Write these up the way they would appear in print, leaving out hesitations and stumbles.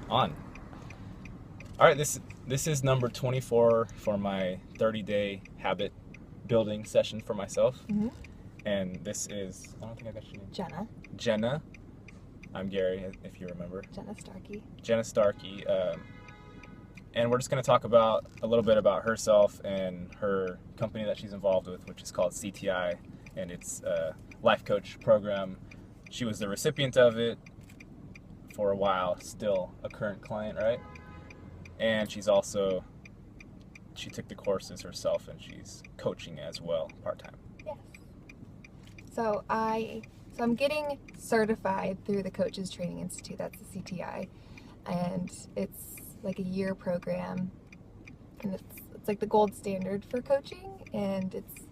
On. All right, this is number 24 for my 30-day habit building session for myself. Mm-hmm. And this is, I don't think I got your name. Jenna. Jenna. I'm Gary, if you remember. Jenna Starkey. And we're just going to talk about a little bit about herself and her company that she's involved with, which is called CTI, and it's a life coach program. She was the recipient of it for a while, still a current client, right? And she took the courses herself, and she's coaching as well, part-time. Yes. So I'm getting certified through the Coaches Training Institute, that's the CTI, and it's like a year program, and it's like the gold standard for coaching, and it's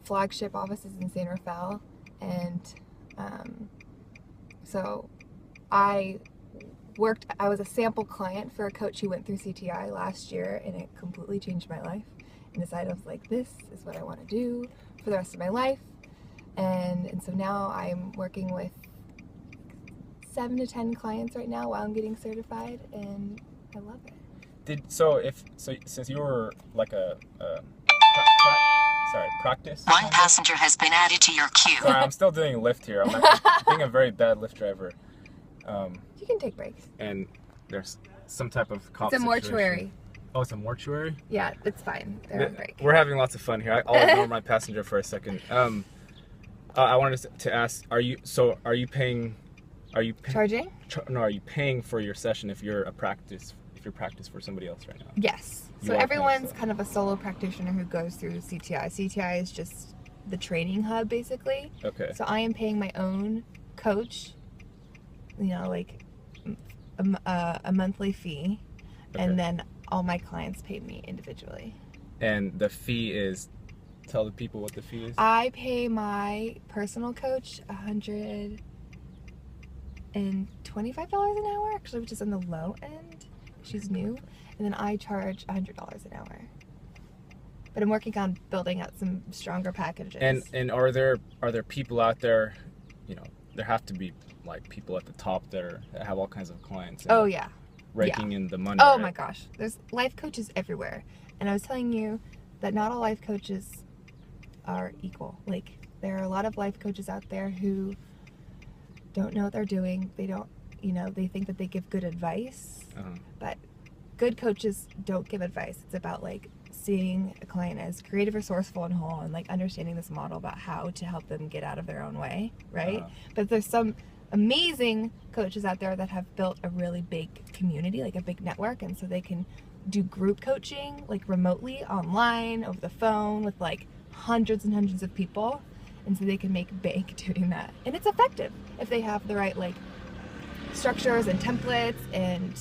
flagship offices in San Rafael, and so I was a sample client for a coach who went through CTI last year, and it completely changed my life, and decided I was like, this is what I want to do for the rest of my life. And so now I'm working with 7 to 10 clients right now while I'm getting certified, and I love it. Since you were like a practice. One passenger has been added to your queue. Sorry, I'm still doing Lyft here. I'm being a very bad Lyft driver. You can take breaks. And there's some type of cop It's a situation. mortuary. Oh, it's a mortuary? Yeah, it's fine. They're on break. We're having lots of fun here. I'll ignore my passenger for a second. I wanted to ask, are you paying? Charging? Are you paying for your session if you're practice for somebody else right now? Yes. So everyone's kind of a solo practitioner who goes through CTI. CTI is just the training hub, basically. Okay. So I am paying my own coach, like a monthly fee, Okay. and then all my clients pay me individually. And the fee is, tell the people what the fee is. I pay my personal coach $125 an hour, actually, which is on the low end. She's new. And then I charge $100 an hour. But I'm working on building out some stronger packages. And are there people out there, there have to be like people at the top that have all kinds of clients. Oh yeah. Raking in the money. Oh right? my gosh. There's life coaches everywhere. And I was telling you that not all life coaches are equal. Like, there are a lot of life coaches out there who don't know what they're doing. They don't, they think that they give good advice. But good coaches don't give advice. It's about like seeing a client as creative, resourceful, and whole, and like understanding this model about how to help them get out of their own way, right? But there's some amazing coaches out there that have built a really big community, like a big network, and so they can do group coaching like remotely, online, over the phone, with like hundreds and hundreds of people, and so they can make bank doing that. And it's effective if they have the right like structures and templates and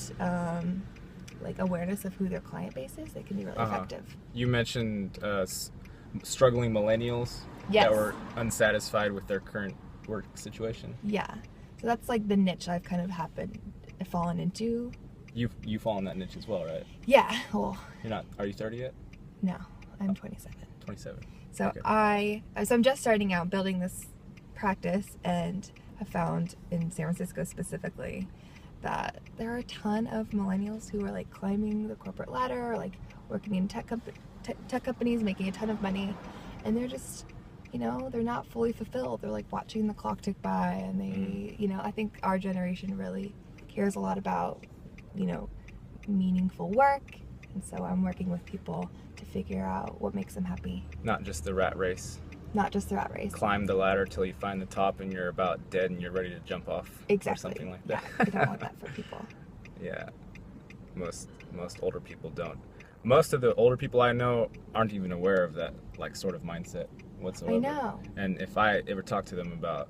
like awareness of who their client base is. They can be really effective. You mentioned struggling millennials Yes. that were unsatisfied with their current work situation. Yeah. So that's like the niche I've kind of fallen into. You fall in that niche as well, right? Yeah. Well, Are you 30 yet? no, I'm 27. 27. So Okay. I'm just starting out building this practice, and have found in San Francisco specifically that there are a ton of millennials who are like climbing the corporate ladder, or like working in tech companies, making a ton of money, and they're just, they're not fully fulfilled. They're like watching the clock tick by, and they, I think our generation really cares a lot about, meaningful work, and so I'm working with people to figure out what makes them happy. Not just the rat race. Not just the rat race. Climb the ladder till you find the top and you're about dead and you're ready to jump off. Exactly. Or something like that. Yeah, I don't want that for people. Yeah. Most older people don't. Most of the older people I know aren't even aware of that like sort of mindset whatsoever. I know. And if I ever talk to them about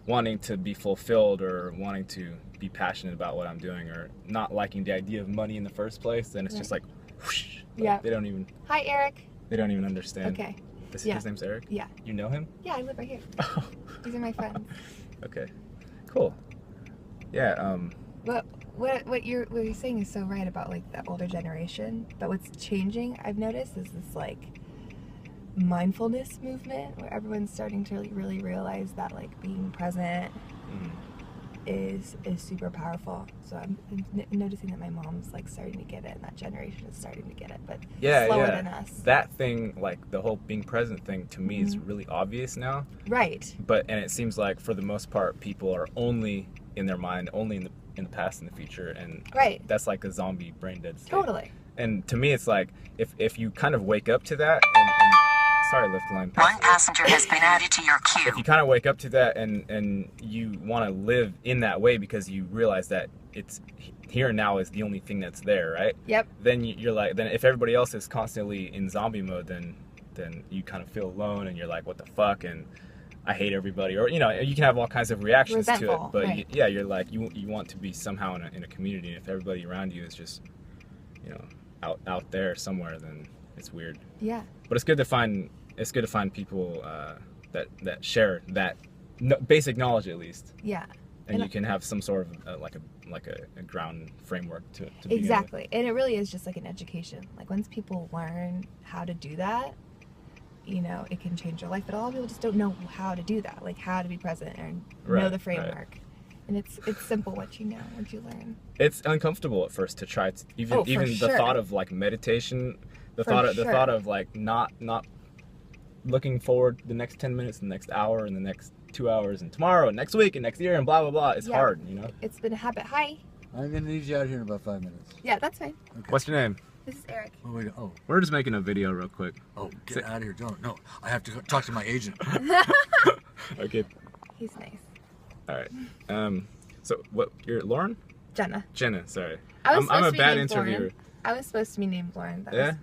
wanting to be fulfilled or wanting to be passionate about what I'm doing or not liking the idea of money in the first place, then it's just like whoosh. Yeah. They don't even. Hi, Eric. They don't even understand. Okay. His Yeah. name's Eric? Yeah. You know him? Yeah, I live right here. These are my friends. Okay. Cool. Yeah, But what you're saying is so right about like the older generation. But what's changing, I've noticed, is this like mindfulness movement where everyone's starting to really realize that like being present is super powerful. So I'm noticing that my mom's like starting to get it, and that generation is starting to get it, but slower than us. That thing, like the whole being present thing, to me is really obvious now. Right. And it seems like for the most part, people are only in their mind, only in the past and the future, and that's like a zombie brain dead state. Totally. And to me, it's like if you kind of wake up to that, and sorry, Lyft line. One passenger has been added to your queue. If you kind of wake up to that and you want to live in that way because you realize that it's here and now is the only thing that's there, right? Yep. Then you're like, then if everybody else is constantly in zombie mode, then you kind of feel alone and you're like, what the fuck, and I hate everybody, or you know, you can have all kinds of reactions to it, but you're like, you want to be somehow in a community, and if everybody around you is just, you know, out there somewhere, then it's weird. Yeah. But it's good to find people that share that basic knowledge at least. Yeah. And you can have some sort of like a ground framework to exactly. And it really is just like an education. Like once people learn how to do that, you know, it can change their life. But a lot of people just don't know how to do that, like how to be present and know the framework. Right. And it's simple once you know, once you learn. It's uncomfortable at first to try to, even the thought of like meditation, the thought of like not looking forward the next 10 minutes, the next hour, and the next 2 hours, and tomorrow, and next week, and next year, and blah blah blah. It's hard, you know. It's been a habit. Hi. I'm gonna need you out here in about 5 minutes. Yeah, that's fine. Okay. What's your name? This is Eric. Oh wait. Oh. We're just making a video real quick. Oh, get out of here! Don't. No, I have to talk to my agent. Okay. He's nice. All right. So what? You're Lauren? Jenna. Jenna. Sorry. I'm a bad interviewer. Lauren. I was supposed to be named Lauren. But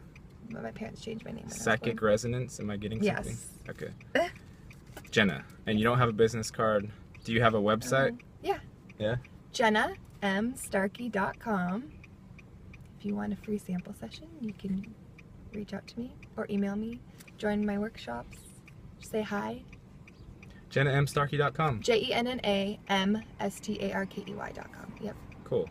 my parents changed my name. Psychic resonance. Am I getting something? Yes. Okay. Jenna, and you don't have a business card. Do you have a website? Yeah. Yeah. JennaMStarkey.com. If you want a free sample session, you can reach out to me or email me. Join my workshops. Say hi. JennaMStarkey.com. JennaMStarkey.com. Yep. Cool.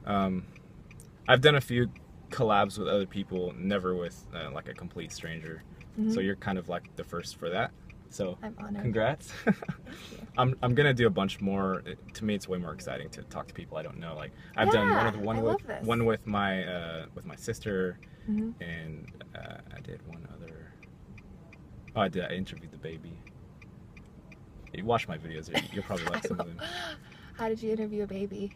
I've done a few collabs with other people, never with like a complete stranger. So you're kind of like the first for that. So I'm honored. Congrats. Thank you. I'm gonna do a bunch more. To me, it's way more exciting to talk to people I don't know. Like I've done one with my sister, and I did one other. Oh, I interviewed the baby. You watch my videos, you'll probably like some of them. How did you interview a baby?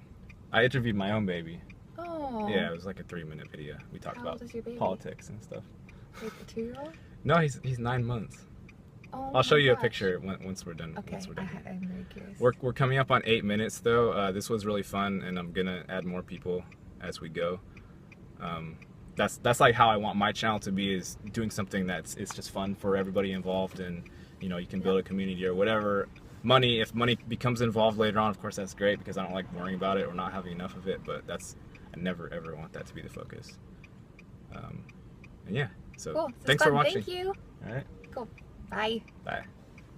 I interviewed my own baby. Oh. Yeah, it was like a 3-minute video. We talked about politics and stuff. Like a 2-year-old? No, he's 9 months. Oh, I'll show you a picture once we're done. Okay, I'm very curious. We're coming up on 8 minutes though. This was really fun, and I'm gonna add more people as we go. That's like how I want my channel to be, is doing something it's just fun for everybody involved, and you know, you can build a community or whatever. If money becomes involved later on, of course that's great, because I don't like worrying about it or not having enough of it, but I never ever want that to be the focus. And yeah, so cool. Thanks for watching. Thank you. All right. Cool. Bye. Bye.